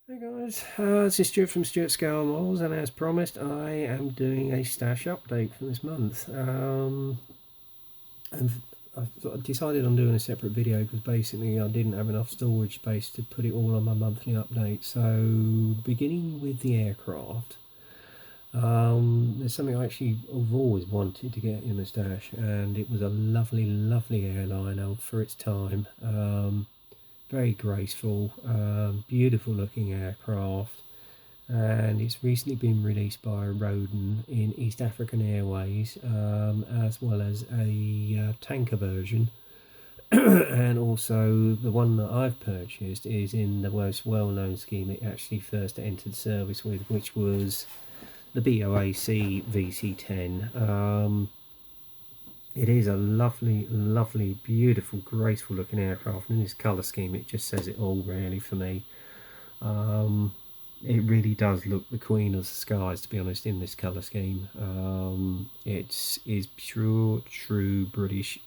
Hey guys, this is Stuart from Stuart Scale Models, and as promised, I am doing a stash update for this month. And I've decided on doing a separate video because basically I didn't have enough storage space to put it all on my monthly update. So, beginning with the aircraft, there's something I actually have always wanted to get in my stash, and it was a lovely, lovely airliner for its time. Very graceful, beautiful looking aircraft, and it's recently been released by Wagon in East African Airways, as well as a tanker version. And also the one that I've purchased is in the most well-known scheme it actually first entered service with, which was the BOAC VC10. It is a lovely, lovely, beautiful, graceful looking aircraft. In this colour scheme, it just says it all really for me. It really does look the queen of the skies, to be honest, in this colour scheme. It is pure, true British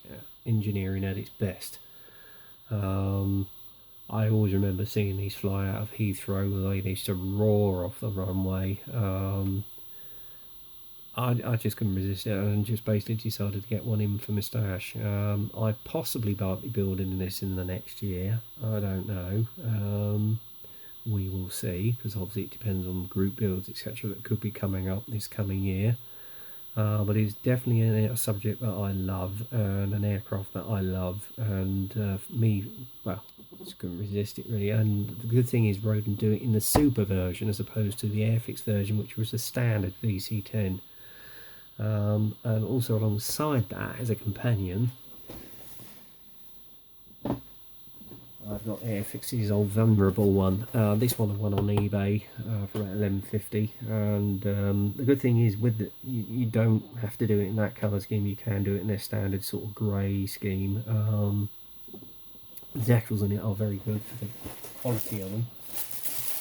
engineering at its best. I always remember seeing these fly out of Heathrow. They used to roar off the runway. I just couldn't resist it and just basically decided to get one in for my stash. I possibly might be building this in the next year. I don't know. We will see, because obviously it depends on group builds, etc., that could be coming up this coming year. But it's definitely a subject that I love, and an aircraft that I love, and me, well, just couldn't resist it really. And the good thing is Roden do it in the super version as opposed to the Airfix version, which was the standard VC10. And also alongside that, as a companion, I've got Airfix's old vulnerable one. This one I won on eBay for about 11.50, and the good thing is with it, you don't have to do it in that colour scheme. You can do it in their standard sort of grey scheme. The decals on it are very good for the quality of them.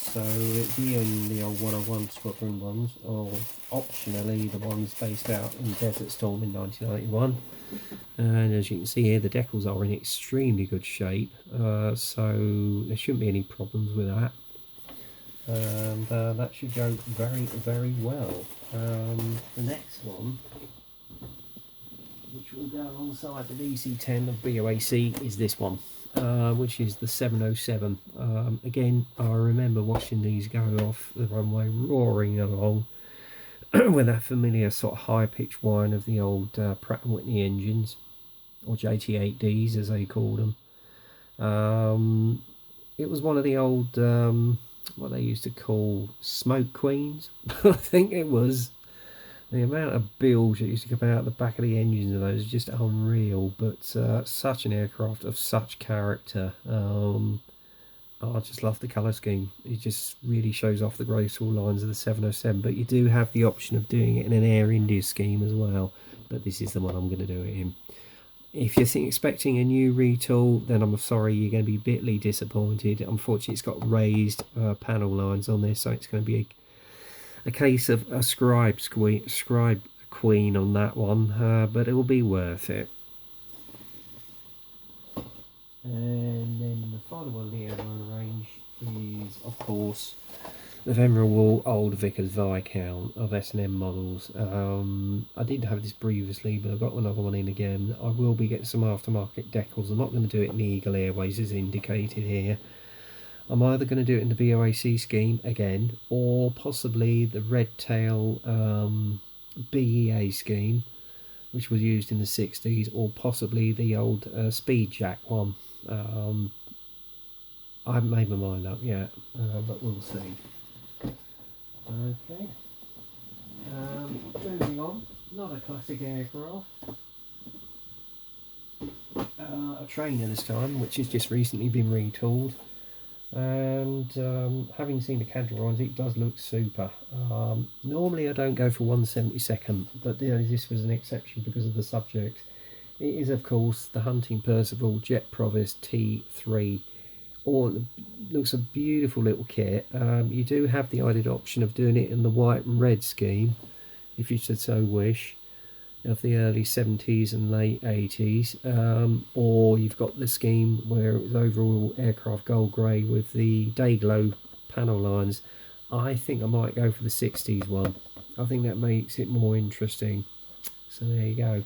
So it'd be in the old 101 squadron ones, or optionally the ones based out in Desert Storm in 1991. And as you can see here, the decals are in extremely good shape, so there shouldn't be any problems with that. And that should go very, very well. The next one, which will go alongside the VC10 of BOAC, is this one. Which is the 707. Again, I remember watching these go off the runway, roaring along with that familiar sort of high-pitched whine of the old Pratt & Whitney engines, or JT8Ds as they called them. It was one of the old, what they used to call smoke queens, I think it was. The amount of bilge that used to come out the back of the engines of those is just unreal, but such an aircraft of such character. I just love the colour scheme. It just really shows off the graceful lines of the 707, but you do have the option of doing it in an Air India scheme as well, but this is the one I'm going to do it in. If you're expecting a new retool, then I'm sorry, you're going to be bitterly disappointed. Unfortunately, it's got raised panel lines on this, so it's going to be a case of a scribe queen on that one, but it will be worth it. And then the final one here on the range is, of course, the Femoral Wall Old Vickers Viscount of S&M models. I did have this previously, but I've got another one in again. I will be getting some aftermarket decals. I'm not going to do it in the Eagle Airways as indicated here. I'm either going to do it in the BOAC scheme again, or possibly the Red Tail BEA scheme, which was used in the 60s, or possibly the old Speed Jack one. I haven't made my mind up yet, but we'll see. Okay. Moving on, not a classic aircraft. A trainer this time, which has just recently been retooled. And having seen the Cadrons, it does look super. Normally I don't go for 1/72nd, but this was an exception because of the subject. It is, of course, the Hunting Percival Jet Provis T3. Looks a beautiful little kit. You do have the added option of doing it in the white and red scheme, if you should so wish, of the early 70s and late 80s, or you've got the scheme where it was overall aircraft gold grey with the day glow panel lines, I think I might go for the 60s one. I think that makes it more interesting. So there you go.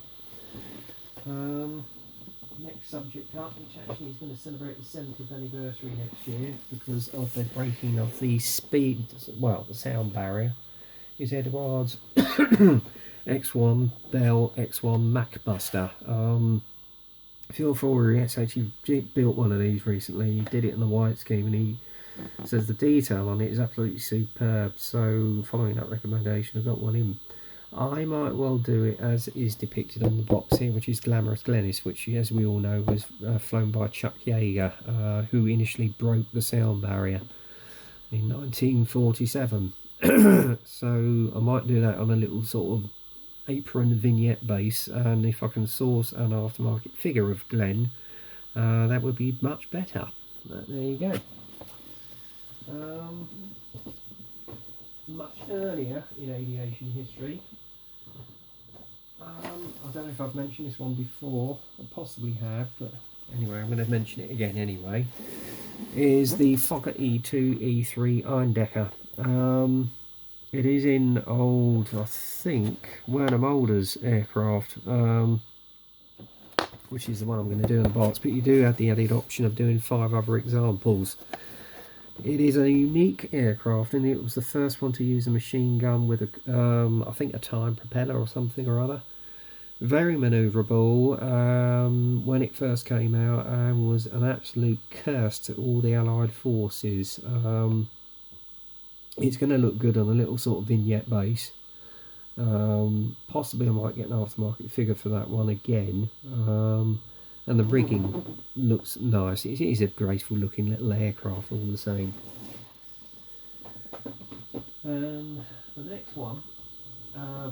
Next subject up, which actually is going to celebrate the 70th anniversary next year because of the breaking of the the sound barrier, is Edward's X1 Bell X1 Macbuster. Phil Forias actually built one of these recently. He did it in the white scheme, and he says the detail on it is absolutely superb. So following that recommendation, I got one in. I might well do it as is depicted on the box here, which is Glamorous Glennis, which, as we all know, was flown by Chuck Yeager, who initially broke the sound barrier in 1947. So I might do that on a little sort of apron vignette base, and if I can source an aftermarket figure of Glenn, that would be much better. But there you go. Much earlier in aviation history, I don't know if I've mentioned this one before, I possibly have, but anyway, I'm going to mention it again anyway, is the Fokker E2 E3 Irondecker. It is in old, I think, Werner Mulder's aircraft, which is the one I'm going to do in the box, but you do have the added option of doing 5 other examples. It is a unique aircraft, and it was the first one to use a machine gun with a, I think, a time propeller or something or other. Very manoeuvrable when it first came out, and was an absolute curse to all the Allied forces. It's going to look good on a little sort of vignette base. Possibly I might get an aftermarket figure for that one again. And the rigging looks nice. It is a graceful looking little aircraft all the same. The next one,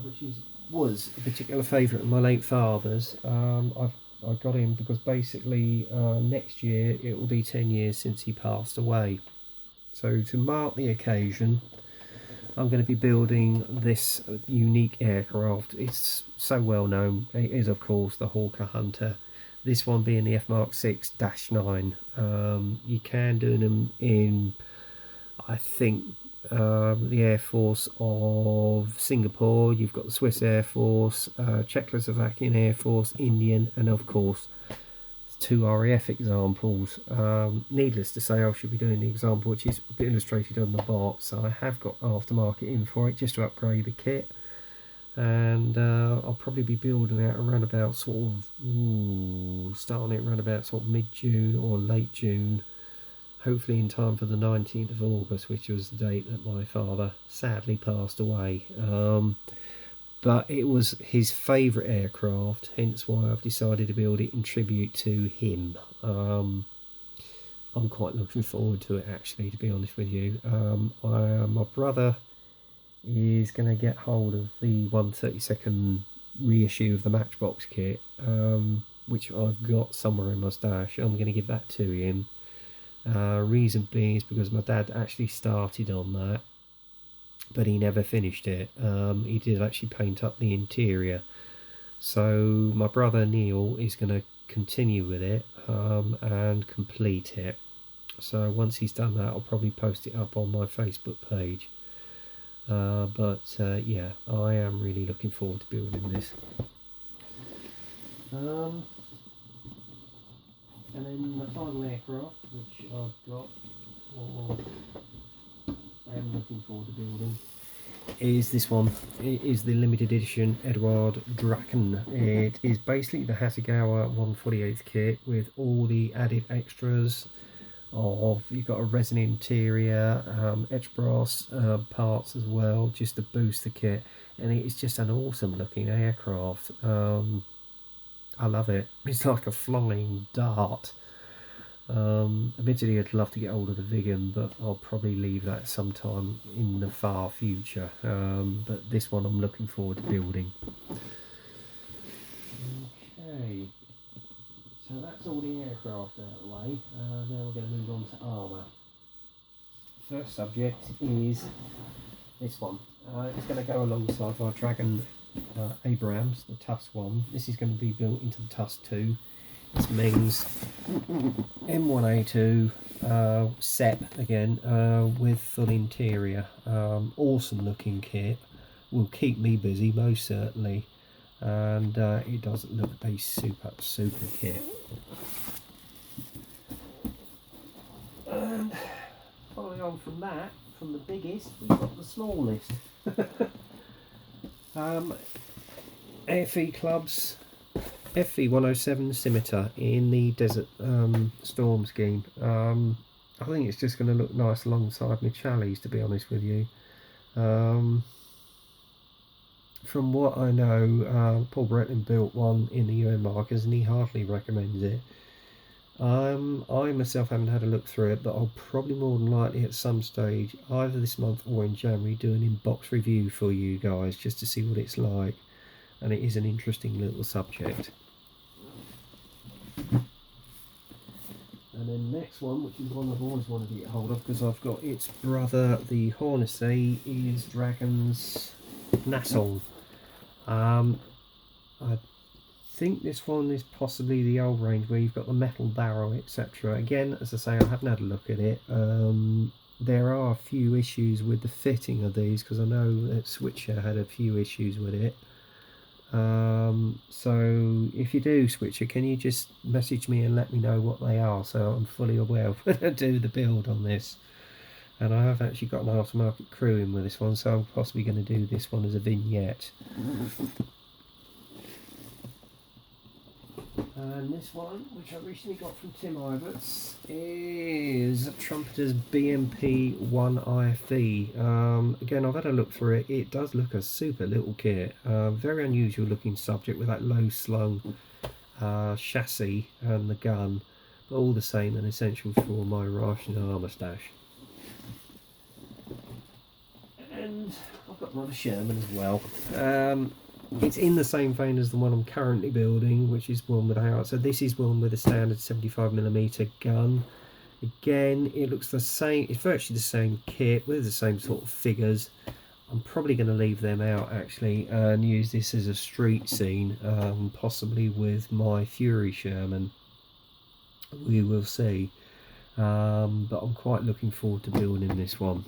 which was a particular favourite of my late father's, I got him because basically next year it will be 10 years since he passed away. So to mark the occasion, I'm going to be building this unique aircraft. It's so well known. It is, of course, the Hawker Hunter. This one being the F Mark 6-9. You can do them in, I think, the Air Force of Singapore. You've got the Swiss Air Force, Czechoslovakian Air Force, Indian, and of course 2 RAF examples. Needless to say, I should be doing the example which is illustrated on the box. So I have got aftermarket in for it just to upgrade the kit. And I'll probably be building it around about sort of starting it around about sort of mid-June or late June, hopefully in time for the 19th of August, which was the date that my father sadly passed away. But it was his favourite aircraft, hence why I've decided to build it in tribute to him. I'm quite looking forward to it, actually, to be honest with you. My brother is going to get hold of the 1/32 reissue of the Matchbox kit, which I've got somewhere in my stash. I'm going to give that to him. Reason being is because my dad actually started on that, but he never finished it. He did actually paint up the interior. So my brother Neil is going to continue with it and complete it. So once he's done that, I'll probably post it up on my Facebook page. Yeah, I am really looking forward to building this. And then the final aircraft, which I've got, or I am looking forward to building, is this one. It is the limited edition Edward Bracken. It is basically the Hasegawa 1/48 kit with all the added extras of, you've got a resin interior, etched brass parts as well, just to boost the kit, and it is just an awesome looking aircraft. I love it. It's like a flying dart. Admittedly, I'd love to get hold of the Wagon, but I'll probably leave that sometime in the far future. But this one I'm looking forward to building. Okay. So that's all the aircraft out of the way. Now we're going to move on to Armour. First subject is this one. It's going to go alongside our Dragon Abrams, the Tusk one. This is going to be built into the Tusk 2. This means M1A2 set again with full interior. Awesome looking kit. Will keep me busy most certainly, and it does look a super kit. And following on from that, from the biggest, we've got the smallest. FE Club's FE107 Scimitar in the Desert Storm scheme. I think it's just going to look nice alongside my Challies, to be honest with you. From what I know, Paul Bracken built one in the UN markers and he hardly recommends it. I myself haven't had a look through it, but I'll probably more than likely at some stage, either this month or in January, do an in-box review for you guys just to see what it's like. And it is an interesting little subject. And then next one, which is one I've always wanted to get hold of because I've got its brother, the Hornacy, is Dragon's Nassau. I think this one is possibly the old range where you've got the metal barrel, etc. Again, as I say, I haven't had a look at it. There are a few issues with the fitting of these because I know that Switcher had a few issues with it. So if you do switch it, can you just message me and let me know what they are so I'm fully aware of when I do the build on this. And I have actually got an aftermarket crew in with this one, so I'm possibly going to do this one as a vignette. And this one, which I recently got from Tim Iverts, is Trumpeters BMP 1IFE. Again, I've had a look through it. It does look a super little kit. Very unusual looking subject with that low slung chassis and the gun, but all the same an essential for my Russian armour stash. And I've got another Sherman as well. It's in the same vein as the one I'm currently building, which is one with a house. So this is one with a standard 75mm gun. Again, it looks the same. It's virtually the same kit with the same sort of figures. I'm probably going to leave them out actually and use this as a street scene, possibly with my Fury Sherman. We will see. But I'm quite looking forward to building this one.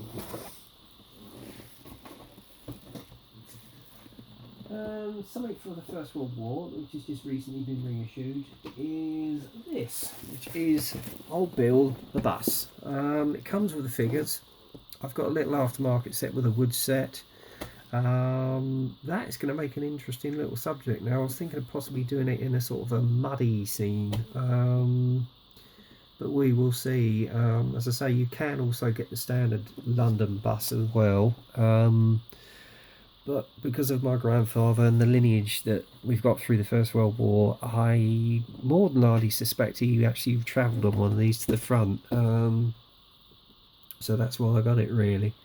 Something for the First World War, which has just recently been reissued, is this, which is Old Bill the Bus. It comes with the figures. I've got a little aftermarket set with a wood set. That is going to make an interesting little subject. Now I was thinking of possibly doing it in a sort of a muddy scene, but we will see. As I say, you can also get the standard London bus as well. But because of my grandfather and the lineage that we've got through the First World War, I more than likely suspect he actually travelled on one of these to the front. So that's why I got it, really.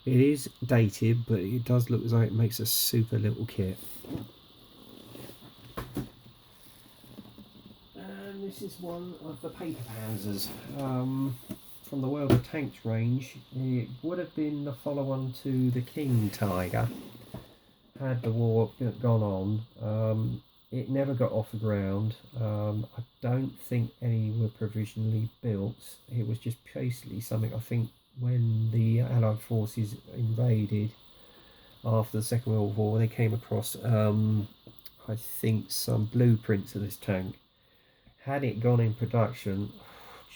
It is dated, but it does look as though it makes a super little kit. And this is one of the paper panzers. From the World of Tanks range. It would have been the follow-on to the King Tiger had the war gone on. It never got off the ground. I don't think any were provisionally built. It was just basically something, I think, when the Allied forces invaded after the Second World War, they came across I think some blueprints of this tank. Had it gone in production,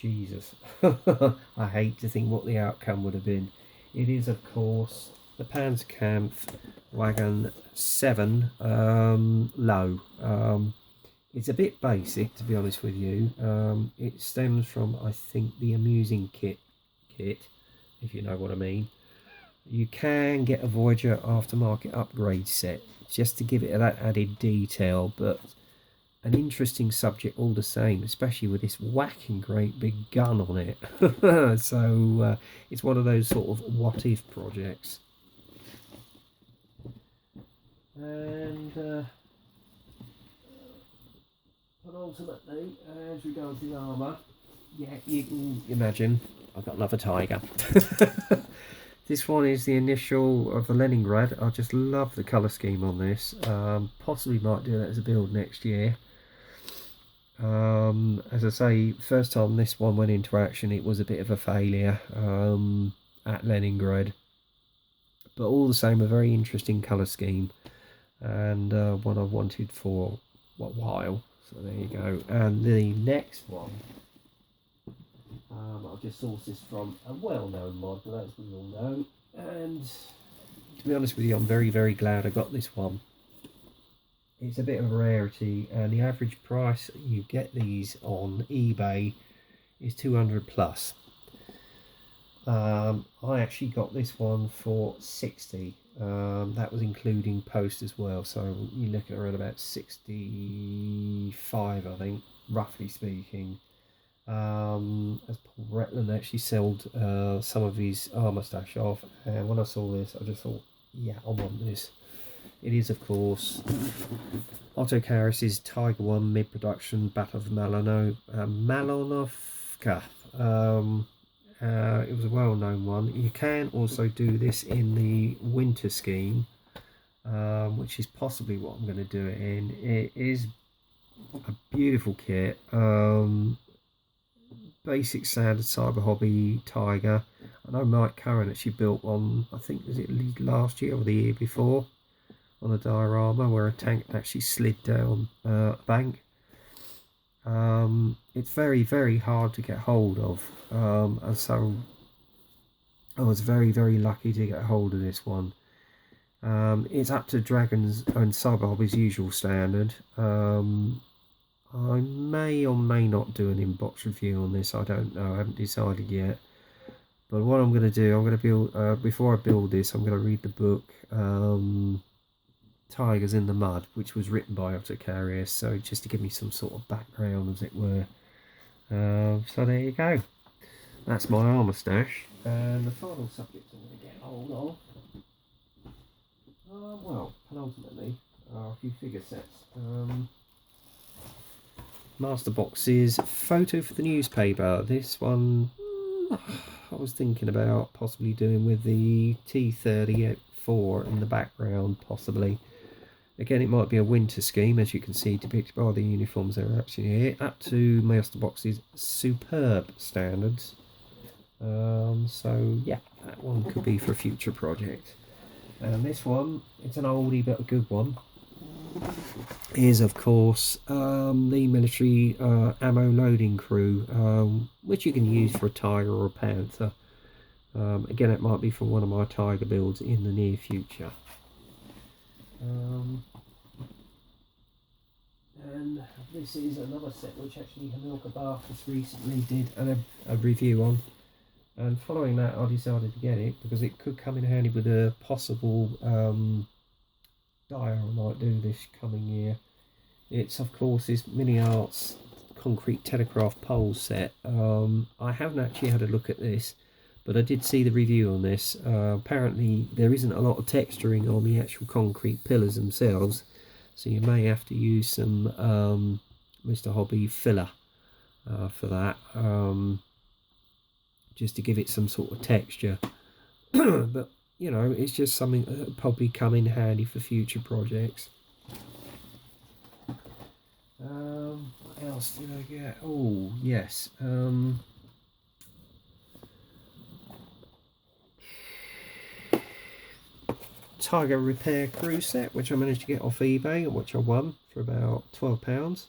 Jesus, I hate to think what the outcome would have been. It is, of course, the Panzerkampf Wagon 7 low. It's a bit basic, to be honest with you. It stems from, I think, the Amusing kit, if you know what I mean. You can get a Voyager aftermarket upgrade set just to give it that added detail, but an interesting subject all the same, especially with this whacking great big gun on it. So it's one of those sort of what if projects. And but ultimately, as regards the armour, yeah, you can imagine I've got another Tiger. This one is the initial of the Leningrad. I just love the colour scheme on this. Possibly might do that as a build next year. As I say, first time this one went into action, it was a bit of a failure at Leningrad, but all the same, a very interesting colour scheme, and one I wanted for a while. So there you go. And the next one, I've just sourced this from a well-known mod, but as we all know, and to be honest with you, I'm very, very glad I got this one. It's a bit of a rarity, and the average price you get these on eBay is 200 plus. I actually got this one for 60. That was including post as well, so you're looking around about 65, I think, roughly speaking. As Paul Retland actually sold some of his Armour stash off, and when I saw this, I just thought, yeah, I want this. It is, of course, Otto Karas' Tiger 1 mid-production Battle of Malonovka. It was a well-known one. You can also do this in the winter scheme, which is possibly what I'm going to do it in. It is a beautiful kit. Basic standard Cyber Hobby Tiger. I know Mike Curran actually built one, I think, was it last year or the year before, on a diorama where a tank actually slid down a bank. It's very, very hard to get hold of, and so I was very, very lucky to get hold of this one. It's up to Dragon's and Cyber Hobby's usual standard. I may or may not do an in-box review on this, I don't know, I haven't decided yet. But what I'm going to do, I'm going to build, before I build this, I'm going to read the book, Tigers in the Mud, which was written by Otto Karas, so just to give me some sort of background, as it were. So there you go. That's my Armour stash. And the final subject I'm going to get hold of, well, penultimately, are a few figure sets. Master boxes, photo for the newspaper. This one I was thinking about possibly doing with the T-34 in the background, possibly. Again, it might be a winter scheme, as you can see depicted by the uniforms that are actually here, up to Master Box's superb standards. So yeah, that one could be for a future project. And this one, it's an oldie but a good one, is of course the military ammo loading crew, which you can use for a Tiger or a Panther. Again, it might be for one of my Tiger builds in the near future. And this is another set which actually Hamilka Barkus recently did a review on, and following that I decided to get it because it could come in handy with a possible die I might do this coming year. It's of course this Mini Arts concrete Telegraph pole set. I haven't actually had a look at this, but I did see the review on this. Apparently there isn't a lot of texturing on the actual concrete pillars themselves, so you may have to use some Mr. Hobby filler for that, just to give it some sort of texture. But you know, it's just something that will probably come in handy for future projects. What else did I get? Oh yes, Tiger repair crew set, which I managed to get off eBay, which I won for about £12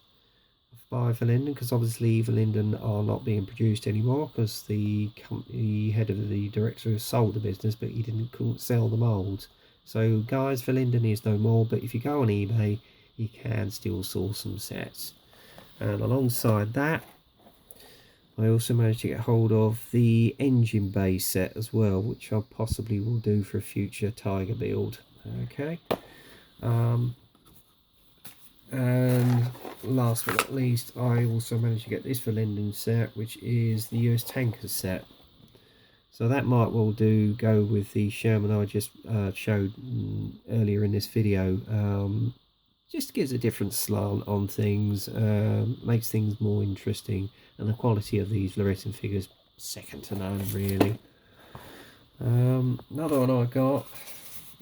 by Verlinden, because obviously Verlinden are not being produced anymore because the company head of the director has sold the business, but he couldn't sell the moulds. So guys, Verlinden is no more, but if you go on eBay you can still source some sets. And alongside that, I also managed to get hold of the engine bay set as well, which I possibly will do for a future Tiger build. Okay. And last but not least, I also managed to get this Verlinden set, which is the US Tankers set. So that might well go with the Sherman I just showed earlier in this video. Just gives a different slant on things, makes things more interesting, and the quality of these fluorescent figures second to none, really. Another one I got,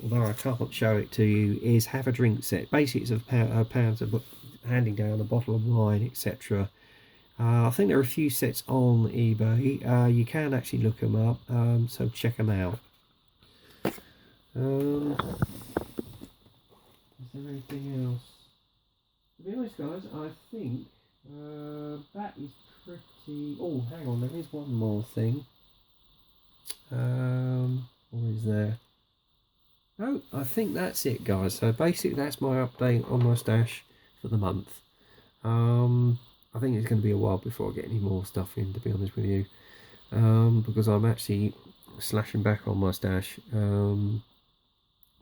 although I can't show it to you, is Have a Drink set. Basically it's a pound of handing down a bottle of wine, etc. I think there are a few sets on eBay. You can actually look them up, so check them out. Is there anything else? To be honest, guys, I think that is pretty... Oh, hang on, there is one more thing. Or is there? No, I think that's it, guys. So basically, that's my update on my stash for the month. I think it's going to be a while before I get any more stuff in, to be honest with you, because I'm actually slashing back on my stash.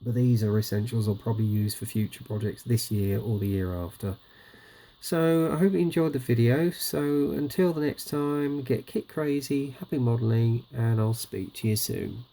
But these are essentials I'll probably use for future projects this year or the year after. So I hope you enjoyed the video. So until the next time, get kit crazy, happy modelling, and I'll speak to you soon.